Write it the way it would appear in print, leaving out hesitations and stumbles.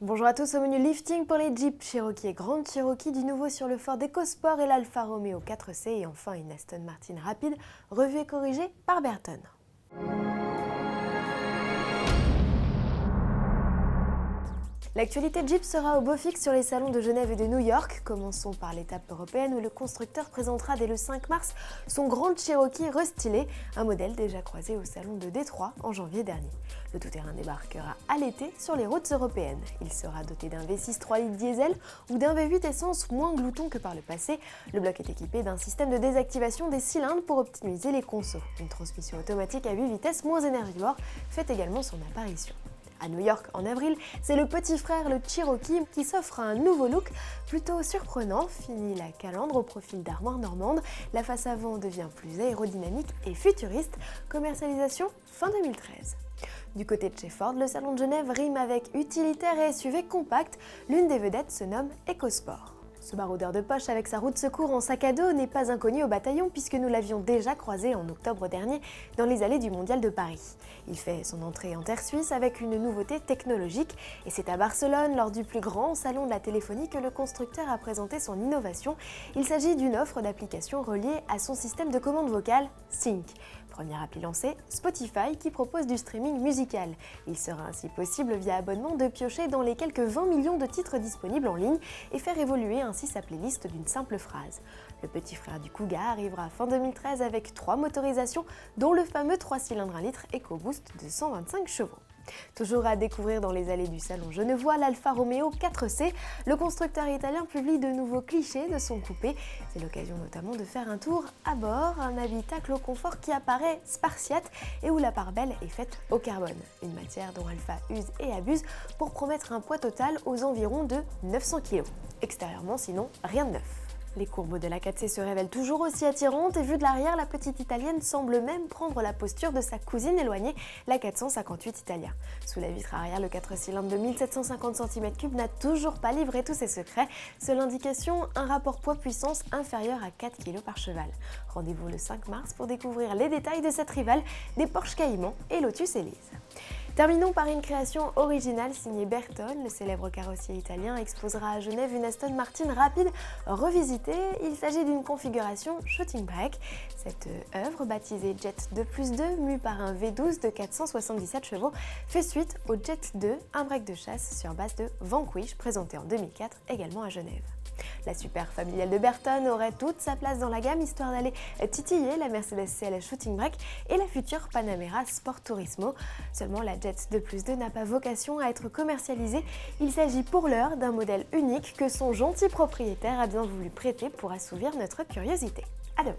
Bonjour à tous, au menu lifting pour les Jeep Cherokee et Grand Cherokee, du nouveau sur le Ford EcoSport et l'Alfa Romeo 4C et enfin une Aston Martin rapide, revue et corrigée par Berton. L'actualité Jeep sera au beau fixe sur les salons de Genève et de New York. Commençons par l'étape européenne où le constructeur présentera dès le 5 mars son Grand Cherokee restylé, un modèle déjà croisé au salon de Détroit en janvier dernier. Le tout-terrain débarquera à l'été sur les routes européennes. Il sera doté d'un V6 3 litres diesel ou d'un V8 essence moins glouton que par le passé. Le bloc est équipé d'un système de désactivation des cylindres pour optimiser les consos. Une transmission automatique à 8 vitesses moins énergivore fait également son apparition. À New York, en avril, c'est le petit frère, le Cherokee, qui s'offre un nouveau look plutôt surprenant. Fini la calandre au profil d'armoire normande, la face avant devient plus aérodynamique et futuriste. Commercialisation fin 2013. Du côté de chez Ford, le salon de Genève rime avec utilitaire et SUV compact. L'une des vedettes se nomme EcoSport. Ce baroudeur de poche avec sa roue de secours en sac à dos n'est pas inconnu au bataillon puisque nous l'avions déjà croisé en octobre dernier dans les allées du Mondial de Paris. Il fait son entrée en terre suisse avec une nouveauté technologique et c'est à Barcelone, lors du plus grand salon de la téléphonie, que le constructeur a présenté son innovation. Il s'agit d'une offre d'applications reliée à son système de commande vocale Sync. Première appli lancée, Spotify, qui propose du streaming musical. Il sera ainsi possible via abonnement de piocher dans les quelques 20 millions de titres disponibles en ligne et faire évoluer ainsi sa playlist d'une simple phrase. Le petit frère du Kuga arrivera fin 2013 avec 3 motorisations, dont le fameux 3 cylindres 1 litre EcoBoost de 125 chevaux. Toujours à découvrir dans les allées du salon genevois, l'Alfa Romeo 4C. Le constructeur italien publie de nouveaux clichés de son coupé. C'est l'occasion notamment de faire un tour à bord, un habitacle au confort qui apparaît spartiate et où la part belle est faite au carbone, une matière dont Alfa use et abuse pour promettre un poids total aux environs de 900 kg. Extérieurement sinon, rien de neuf. Les courbes de la 4C se révèlent toujours aussi attirantes et vue de l'arrière, la petite italienne semble même prendre la posture de sa cousine éloignée, la 458 Italia. Sous la vitre arrière, le 4 cylindres de 1750 cm3 n'a toujours pas livré tous ses secrets. Seule indication, un rapport poids-puissance inférieur à 4 kg par cheval. Rendez-vous le 5 mars pour découvrir les détails de cette rivale des Porsche Cayman et Lotus Elise. Terminons par une création originale signée Berton. Le célèbre carrossier italien exposera à Genève une Aston Martin rapide revisitée. Il s'agit d'une configuration shooting brake. Cette œuvre, baptisée Jet 2+2, mue par un V12 de 477 chevaux, fait suite au Jet 2, un break de chasse sur base de Vanquish, présenté en 2004 également à Genève. La super familiale de Berton aurait toute sa place dans la gamme, histoire d'aller titiller la Mercedes CLS Shooting Brake et la future Panamera Sport Turismo. Seulement, la Jet 2+2 n'a pas vocation à être commercialisée. Il s'agit pour l'heure d'un modèle unique que son gentil propriétaire a bien voulu prêter pour assouvir notre curiosité. À demain.